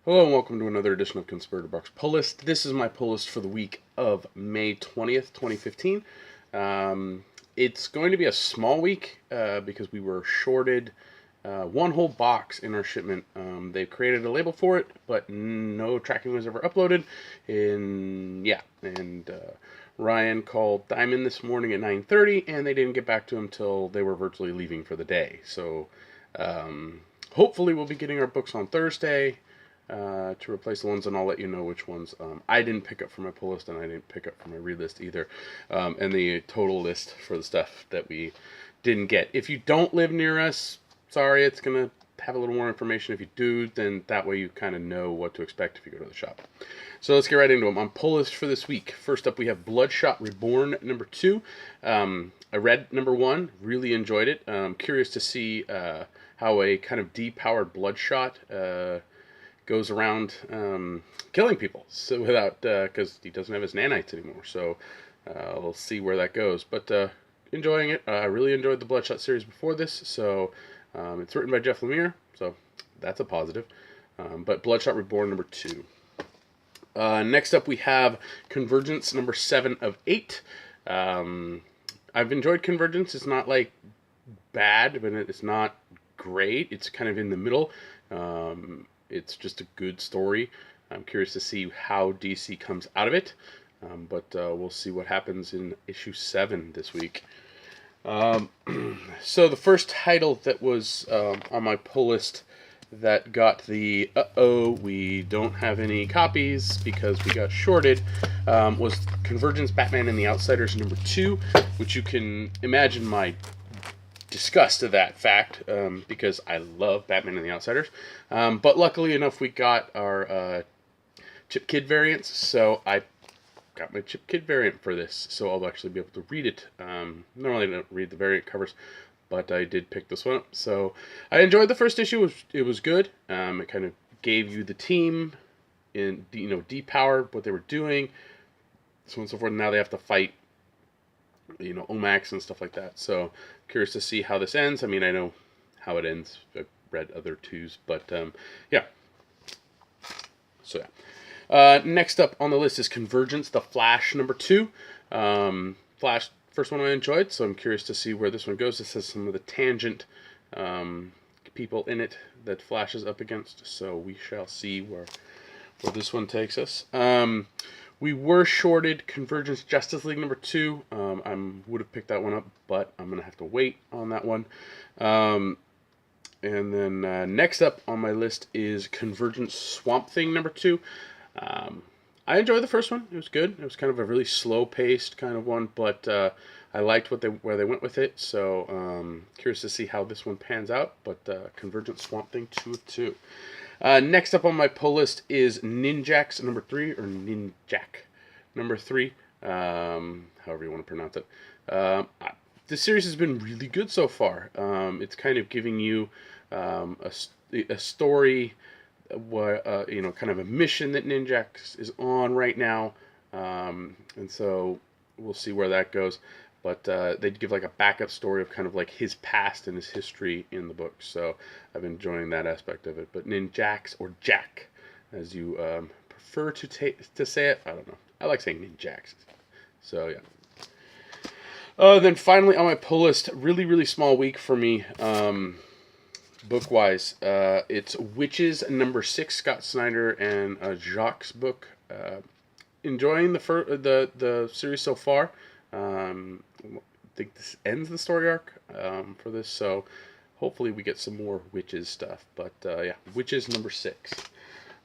Hello and welcome to another edition of Conspirator Box Pull List. This is my pull list for the week of May 20th, 2015. It's going to be a small week because we were shorted one whole box in our shipment. They created a label for it, but no tracking was ever uploaded. Ryan called Diamond this morning at 9:30, and they didn't get back to him till they were virtually leaving for the day. So hopefully we'll be getting our books on Thursday to replace the ones, and I'll let you know which ones I didn't pick up for my pull list, and I didn't pick up for my read list either, and the total list for the stuff that we didn't get. If you don't live near us, sorry, it's going to have a little more information. If you do, then that way you kind of know what to expect if you go to the shop. So let's get right into them. On pull list for this week, first up we have Bloodshot Reborn number 2. I read number 1, really enjoyed it. Curious to see how a kind of depowered Bloodshot goes around killing people, so without because he doesn't have his nanites anymore. So we'll see where that goes. But enjoying it. I really enjoyed the Bloodshot series before this. So it's written by Jeff Lemire, so that's a positive. But Bloodshot Reborn number 2. Next up we have Convergence number 7 of 8. I've enjoyed Convergence. It's not like bad, but it's not great. It's kind of in the middle. It's just a good story. I'm curious to see how DC comes out of it, but we'll see what happens in issue 7 this week. So the first title that was on my pull list that got the we don't have any copies because we got shorted was Convergence Batman and the Outsiders number 2, which you can imagine my disgust of that fact because I love Batman and the Outsiders. But luckily enough, we got our Chip Kid variants, so I got my Chip Kid variant for this, so I'll actually be able to read it. Normally I don't read the variant covers, but I did pick this one up. So I enjoyed the first issue. It was good. It kind of gave you the team in, depowered what they were doing, so on and so forth. Now they have to fight, Omax and stuff like that. So curious to see how this ends. I mean, I know how it ends. I've read other twos, but yeah. So yeah. Next up on the list is Convergence, the Flash number 2. Flash, first one I enjoyed, so I'm curious to see where this one goes. This has some of the tangent people in it that Flash is up against, so we shall see where this one takes us. We were shorted Convergence Justice League number 2. I would have picked that one up, but I'm going to have to wait on that one. And then next up on my list is Convergence Swamp Thing number 2. I enjoyed the first one. It was good. It was kind of a really slow-paced kind of one, but I liked where they went with it. So curious to see how this one pans out. But Convergence Swamp Thing 2 of 2. Next up on my pull list is Ninjax number 3, or Ninjak number 3, however you want to pronounce it. This series has been really good so far. It's kind of giving you a story, kind of a mission that Ninjax is on right now, and so we'll see where that goes. But they'd give like a backup story of kind of like his past and his history in the book. So I've been enjoying that aspect of it. But Ninjax, or Jack, as you prefer to say it, I don't know. I like saying Ninjax. So yeah. Then finally on my pull list, really, really small week for me, book-wise. It's Witches number 6, Scott Snyder and Jacques' book. Enjoying the series so far. I think this ends the story arc for this, so hopefully we get some more Witches stuff. But yeah, Witches number 6.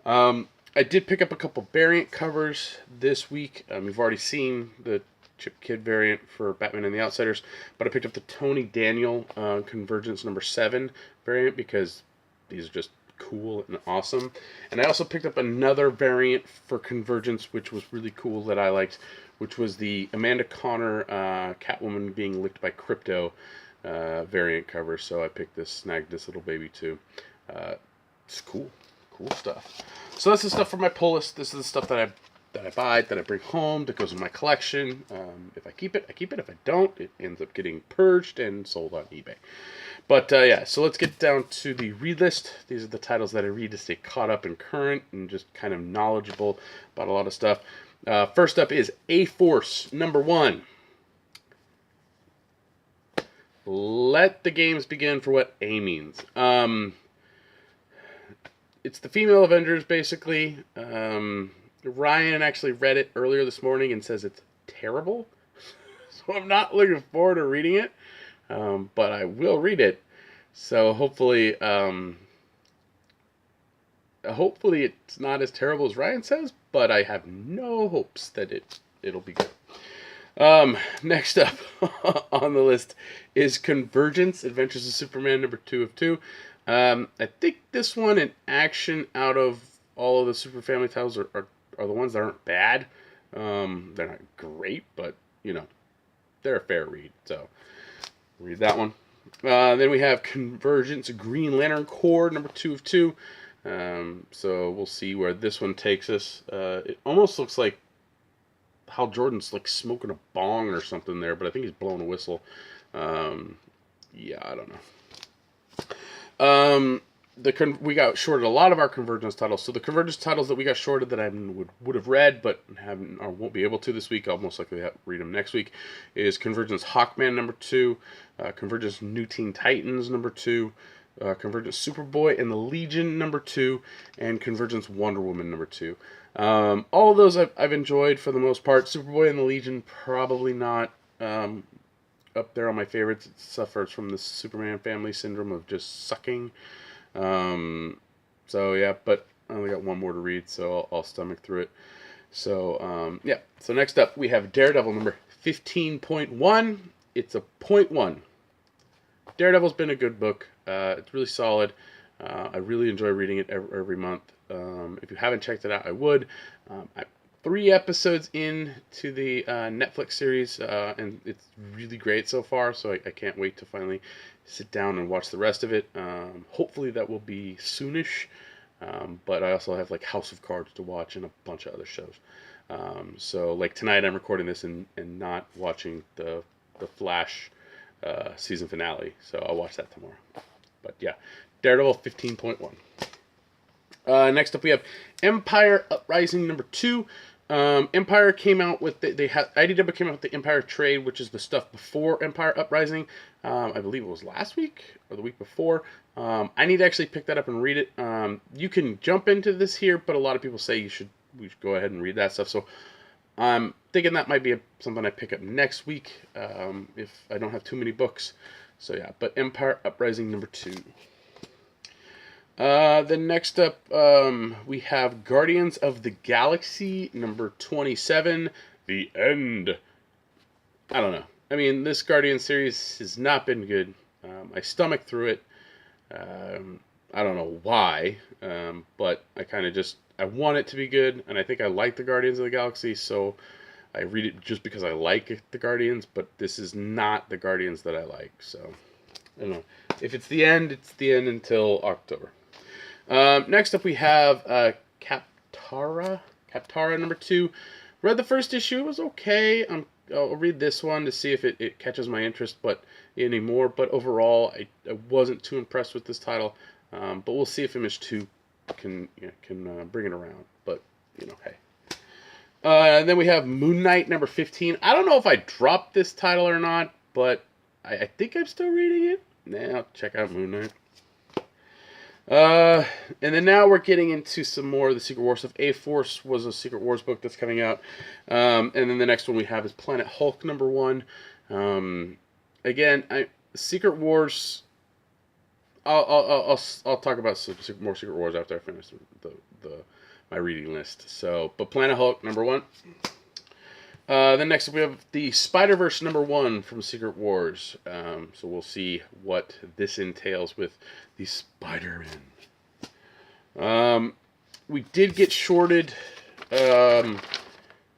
I did pick up a couple variant covers this week. You've already seen the Chip Kid variant for Batman and the Outsiders, but I picked up the Tony Daniel Convergence number 7 variant because these are just cool and awesome. And I also picked up another variant for Convergence, which was really cool that I liked, which was the Amanda Connor Catwoman being licked by Crypto variant cover. So I snagged this little baby too. It's cool stuff. So that's the stuff for my pull list. This is the stuff that I that I buy, that I bring home, that goes in my collection. If I keep it, I keep it. If I don't, it ends up getting purged and sold on eBay. But yeah, so let's get down to the read list. These are the titles that I read to stay caught up and current and just kind of knowledgeable about a lot of stuff. First up is A-Force #1. Let the games begin for what A means. It's the female Avengers, basically. Ryan actually read it earlier this morning and says it's terrible. So I'm not looking forward to reading it. But I will read it. So hopefully it's not as terrible as Ryan says, but I have no hopes that it'll be good. Next up on the list is Convergence, Adventures of Superman #2 of 2. I think this one in action out of all of the Super Family titles are the ones that aren't bad. They're not great, but, they're a fair read. So, read that one. Then we have Convergence, Green Lantern Corps #2 of 2. So, we'll see where this one takes us. It almost looks like Hal Jordan's like smoking a bong or something there, but I think he's blowing a whistle. Yeah, I don't know. We got shorted a lot of our Convergence titles. So the Convergence titles that we got shorted that I would have read but haven't or won't be able to this week, I'll most likely read them next week, is Convergence Hawkman #2, Convergence New Teen Titans #2, Convergence Superboy and the Legion #2, and Convergence Wonder Woman #2. All of those I've enjoyed for the most part. Superboy and the Legion probably not up there on my favorites. It suffers from the Superman family syndrome of just sucking. So yeah, but I only got one more to read, so I'll stomach through it. So yeah. So next up we have Daredevil #15.1. It's a .1. Daredevil's been a good book. It's really solid. I really enjoy reading it every month. If you haven't checked it out, I would. I'm 3 episodes into the Netflix series, and it's really great so far, so I can't wait to finally sit down and watch the rest of it. Hopefully that will be soonish, but I also have like House of Cards to watch and a bunch of other shows. So like tonight I'm recording this and not watching the Flash season finale, so I'll watch that tomorrow. But yeah, Daredevil 15.1. Next up we have Empire Uprising #2. Empire came out with IDW came out with the Empire Trade, which is the stuff before Empire Uprising. I believe it was last week or the week before. I need to actually pick that up and read it. You can jump into this here, but a lot of people say we should go ahead and read that stuff. So I'm thinking that might be something I pick up next week if I don't have too many books. So yeah, but Empire Uprising #2. Then next up, we have Guardians of the Galaxy #27, The End. I don't know. I mean, this Guardian series has not been good. I stomached through it. I don't know why, but I kind of I want it to be good, and I think I like the Guardians of the Galaxy, so I read it just because I like the Guardians, but this is not the Guardians that I like, so I don't know. If it's the end until October. Next up we have Captara #2. Read the first issue, it was okay. I'll read this one to see if it catches my interest anymore. But overall, I wasn't too impressed with this title. But we'll see if Image 2 can bring it around. But hey. Then we have Moon Knight #15. I don't know if I dropped this title or not, but I think I'm still reading it. Nah, I'll check out Moon Knight. And then now we're getting into some more of the Secret Wars stuff. A-Force was a Secret Wars book that's coming out. And then the next one we have is Planet Hulk #1. Again, Secret Wars. I'll talk about some more Secret Wars after I finish my reading list. So, but Planet Hulk #1. Then next up we have the Spider-Verse #1 from Secret Wars. So we'll see what this entails with the Spider-Man. We did get shorted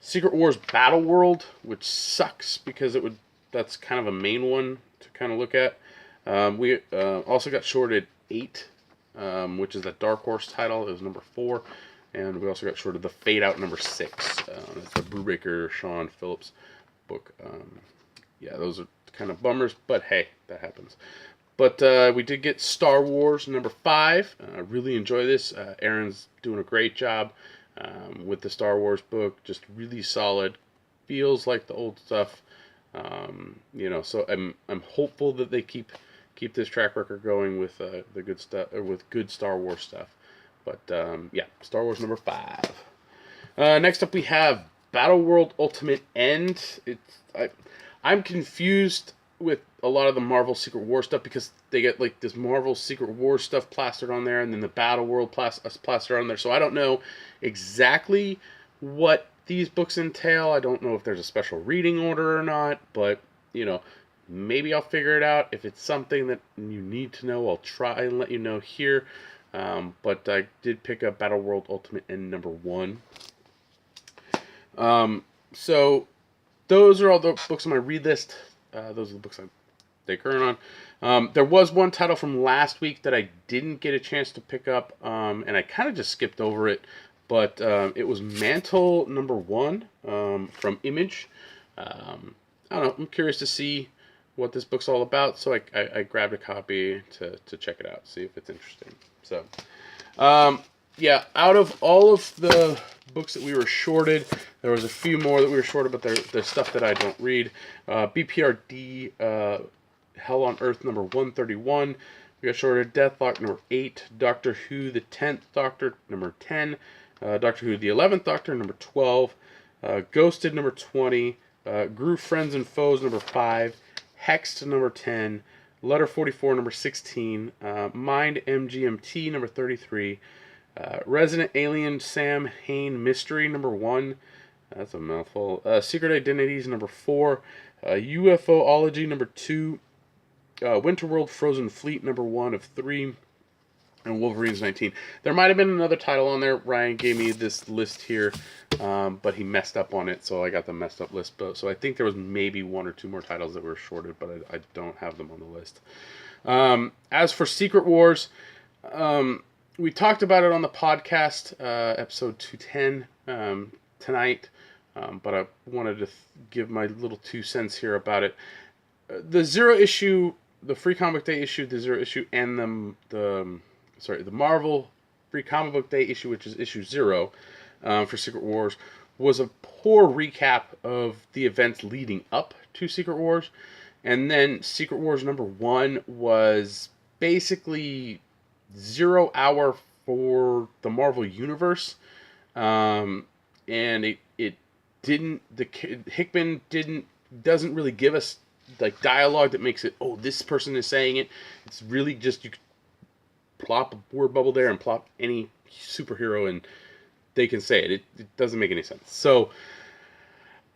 Secret Wars Battleworld, which sucks because that's kind of a main one to kind of look at. We also got shorted 8, which is the Dark Horse title. It was #4. And we also got shorted the Fade Out number 6. That's the Brubaker Sean Phillips book. Yeah, those are kind of bummers, but hey, that happens. But we did get Star Wars number 5. I really enjoy this. Aaron's doing a great job with the Star Wars book. Just really solid. Feels like the old stuff. So I'm hopeful that they keep this track record going with the good stuff, or with good Star Wars stuff. But yeah, Star Wars number 5. Next up we have Battleworld Ultimate End. I'm confused with a lot of the Marvel Secret War stuff because they get like this Marvel Secret War stuff plastered on there, and then the Battleworld plastered on there. So I don't know exactly what these books entail. I don't know if there's a special reading order or not, but maybe I'll figure it out. If it's something that you need to know, I'll try and let you know here. But I did pick up Battleworld Ultimate End number 1. So those are all the books on my read list. Those are the books I stay current on. There was one title from last week that I didn't get a chance to pick up, and I kind of just skipped over it. But it was Mantle number 1 from Image. I don't know. I'm curious to see what this book's all about, so I grabbed a copy to check it out, see if it's interesting. So, yeah, out of all of the books that we were shorted, there was a few more that we were shorted, but they're stuff that I don't read. BPRD, Hell on Earth number 131. We got shorted Deathlock number 8. Doctor Who, the 10th Doctor, number 10. Doctor Who, the 11th Doctor, number 12. Ghosted, number 20. Grew Friends and Foes, number 5. Hexed, number 10. Letter 44, number 16. Mind MGMT, number 33. Resident Alien Sam Hain Mystery, number 1. That's a mouthful. Secret Identities, number 4. UFOlogy, number 2. Winterworld Frozen Fleet, number 1 of 3. And Wolverines 19. There might have been another title on there. Ryan gave me this list here, but he messed up on it, so I got the messed up list. So I think there was maybe 1 or 2 more titles that were shorted, but I don't have them on the list. As for Secret Wars, we talked about it on the podcast, episode 210, tonight, but I wanted to give my little 2 cents here about it. The Zero issue, the Free Comic Day issue, the Zero issue, and the Marvel Free Comic Book Day issue, which is issue 0 for Secret Wars, was a poor recap of the events leading up to Secret Wars. And then Secret Wars number 1 was basically 0 hour for the Marvel Universe. And it didn't, Hickman doesn't really give us like dialogue that makes it, oh, this person is saying it. It's really just, you plop a word bubble there and plop any superhero and they can say it. It doesn't make any sense. So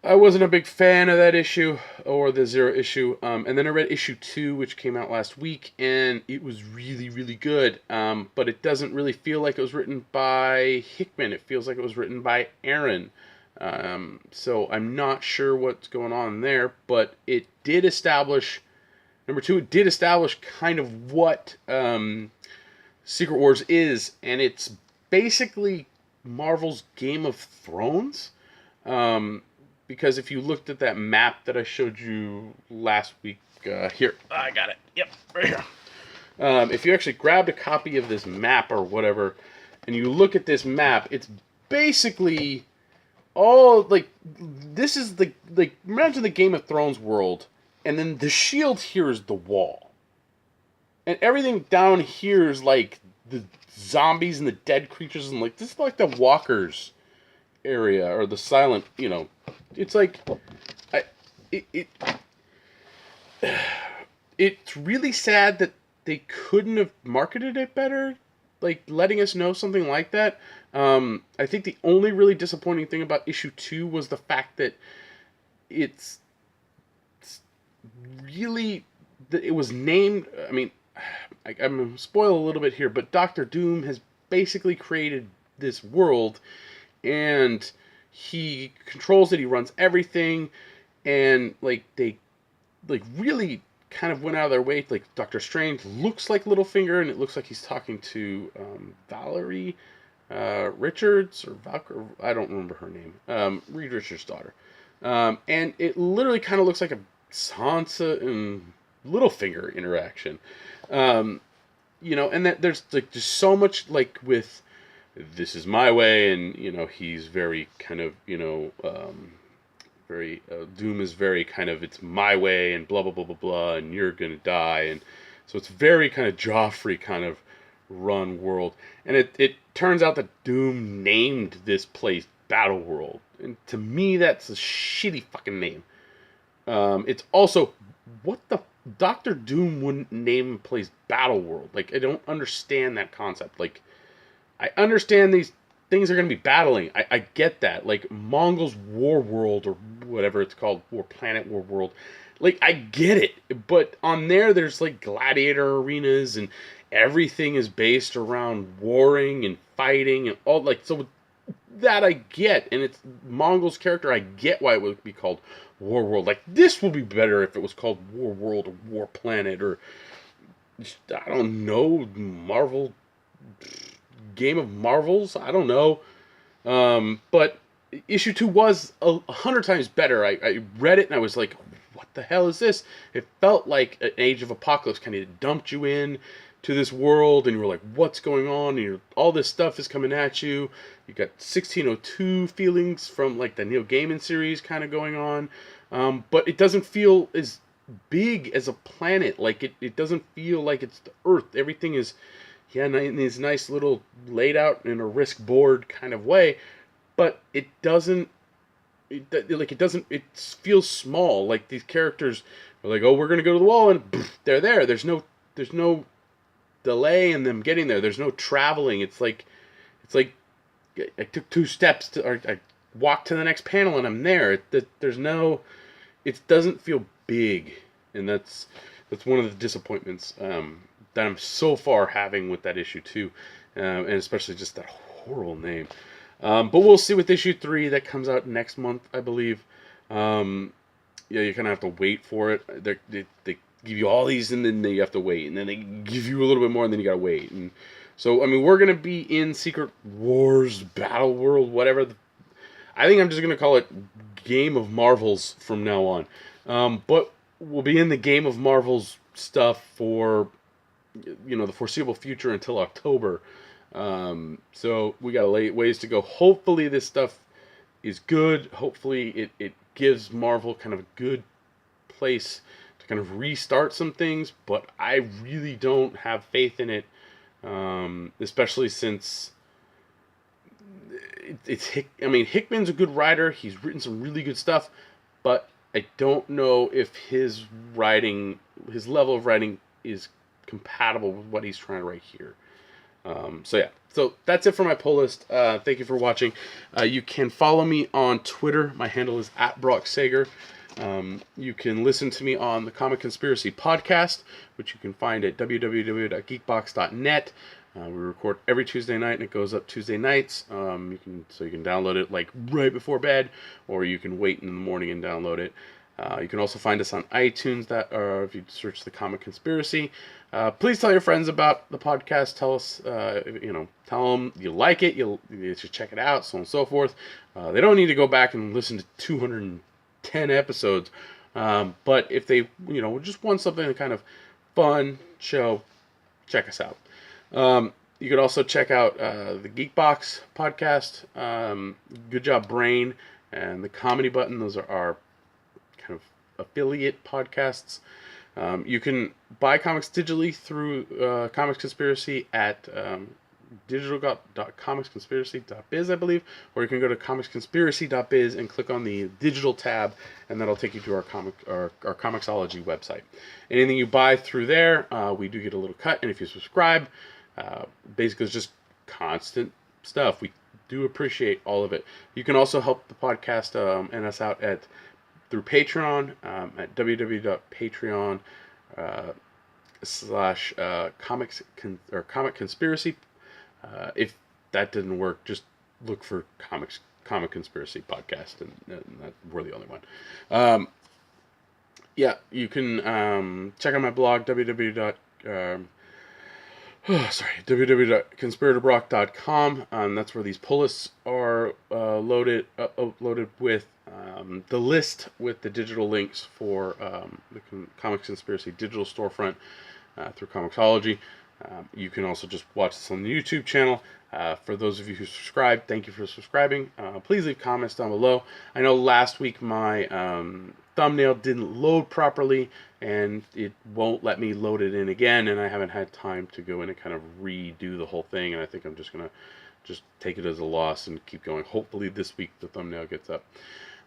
I wasn't a big fan of that issue or the 0 issue. And then I read issue 2, which came out last week, and it was really, really good. But it doesn't really feel like it was written by Hickman. It feels like it was written by Aaron. So I'm not sure what's going on there, but it did establish, number 2, it did establish kind of what Secret Wars is, and it's basically Marvel's Game of Thrones. Because if you looked at that map that I showed you last week, here, I got it. Yep, right here. If you actually grabbed a copy of this map or whatever, and you look at this map, it's basically all like, this is the, like, imagine the Game of Thrones world, and then the shield here is the wall. And everything down here is like the zombies and the dead creatures, and like, this is like the walkers area, or the silent, it's like, it's really sad that they couldn't have marketed it better, like letting us know something like that. I think the only really disappointing thing about issue 2 was the fact that it's really, it was named, I mean, I'm going to spoil a little bit here, but Doctor Doom has basically created this world, and he controls it, he runs everything, and like they like really kind of went out of their way. Like Doctor Strange looks like Littlefinger, and it looks like he's talking to Valerie, Richards or Valkyrie, I don't remember her name. Reed Richards' daughter. And it literally kind of looks like a Sansa and Littlefinger interaction. Um, and that there's like just so much like with this is my way, and he's very kind of very Doom is very kind of it's my way and blah blah blah blah blah, and you're gonna die, and so it's very kind of Joffrey kind of run world, and it turns out that Doom named this place Battleworld, and to me that's a shitty fucking name. It's also what the Doctor Doom wouldn't name a place Battleworld. Like I don't understand that concept. Like I understand these things are going to be battling. I get that. Like Mongols War World or whatever it's called, War Planet, War World. Like I get it, but on there's like gladiator arenas and everything is based around warring and fighting and all like so that I get, and it's Mongol's character. I get why it would be called War World. Like this would be better if it was called War World or War Planet or I don't know Marvel Game of Marvels. I don't know, but issue 2 was 100 times better. I read it and I was like, what the hell is this? It felt like an Age of Apocalypse kind of dumped you in to this world, and you were like, what's going on? And all this stuff is coming at you. You got 1602 feelings from like the Neil Gaiman series kind of going on, but it doesn't feel as big as a planet. Like it doesn't feel like it's the Earth. Everything is in this nice little laid out in a risk board kind of way, but it doesn't. It feels small. Like these characters are like, oh, we're gonna go to the wall, and poof, they're there. There's no delay in them getting there. There's no traveling. It's like I took 2 steps or I walked to the next panel and I'm there. There's no, it doesn't feel big, and that's one of the disappointments that I'm so far having with that issue 2, and especially just that horrible name. But we'll see with issue 3 that comes out next month, I believe. You kind of have to wait for it. They give you all these, and then you have to wait, and then they give you a little bit more, and then you gotta wait. And so, I mean, we're gonna be in Secret Wars, Battleworld, whatever. I think I'm just gonna call it Game of Marvels from now on. But we'll be in the Game of Marvels stuff for the foreseeable future until October. So we got a ways to go. Hopefully this stuff is good. Hopefully it gives Marvel kind of a good place to kind of restart some things, but I really don't have faith in it, especially since Hickman's a good writer. He's written some really good stuff, but I don't know if his level of writing is compatible with what he's trying to write here. So that's it for my pull list. Thank you for watching. You can follow me on Twitter. My handle is @BrockSager. You can listen to me on the Comic Conspiracy podcast, which you can find at www.geekbox.net. We record every Tuesday night, and it goes up Tuesday nights. You can download it like right before bed, or you can wait in the morning and download it. You can also find us on iTunes. If you search the Comic Conspiracy. Please tell your friends about the podcast. Tell us, tell them you like it. You should check it out, so on and so forth. They don't need to go back and listen to 210 episodes. But if they, just want something kind of fun show, check us out. You could also check out the Geekbox podcast, Good Job Brain, and the Comedy Button. Those are our kind of affiliate podcasts. You can buy comics digitally through Comics Conspiracy at digital.comicsconspiracy.biz, I believe, or you can go to comicsconspiracy.biz and click on the digital tab, and that'll take you to our Comixology website. Anything you buy through there, we do get a little cut, and if you subscribe, basically it's just constant stuff. We do appreciate all of it. You can also help the podcast and us out through Patreon at www.patreon /comic conspiracy. If that didn't work, just look for Comic Conspiracy podcast, and we're the only one. You can check out my blog sorry, www.conspiratorbrock.com. That's where these pull lists are uploaded with the list with the digital links for the Comics Conspiracy digital storefront through Comixology. You can also just watch this on the YouTube channel. For those of you who subscribe, thank you for subscribing. Please leave comments down below. I know last week my thumbnail didn't load properly, and it won't let me load it in again, and I haven't had time to go in and kind of redo the whole thing, and I think I'm just going to take it as a loss and keep going. Hopefully this week the thumbnail gets up.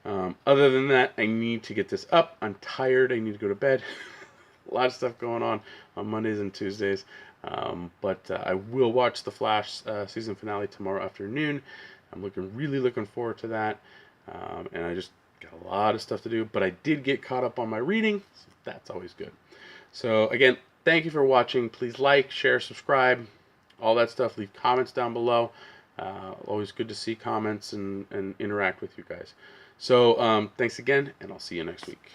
Other than that, I need to get this up. I'm tired. I need to go to bed. A lot of stuff going on Mondays and Tuesdays. But I will watch the Flash season finale tomorrow afternoon. I'm really looking forward to that. And I just got a lot of stuff to do. But I did get caught up on my reading, so that's always good. So again, thank you for watching. Please like, share, subscribe, all that stuff. Leave comments down below. Always good to see comments and interact with you guys. So thanks again, and I'll see you next week.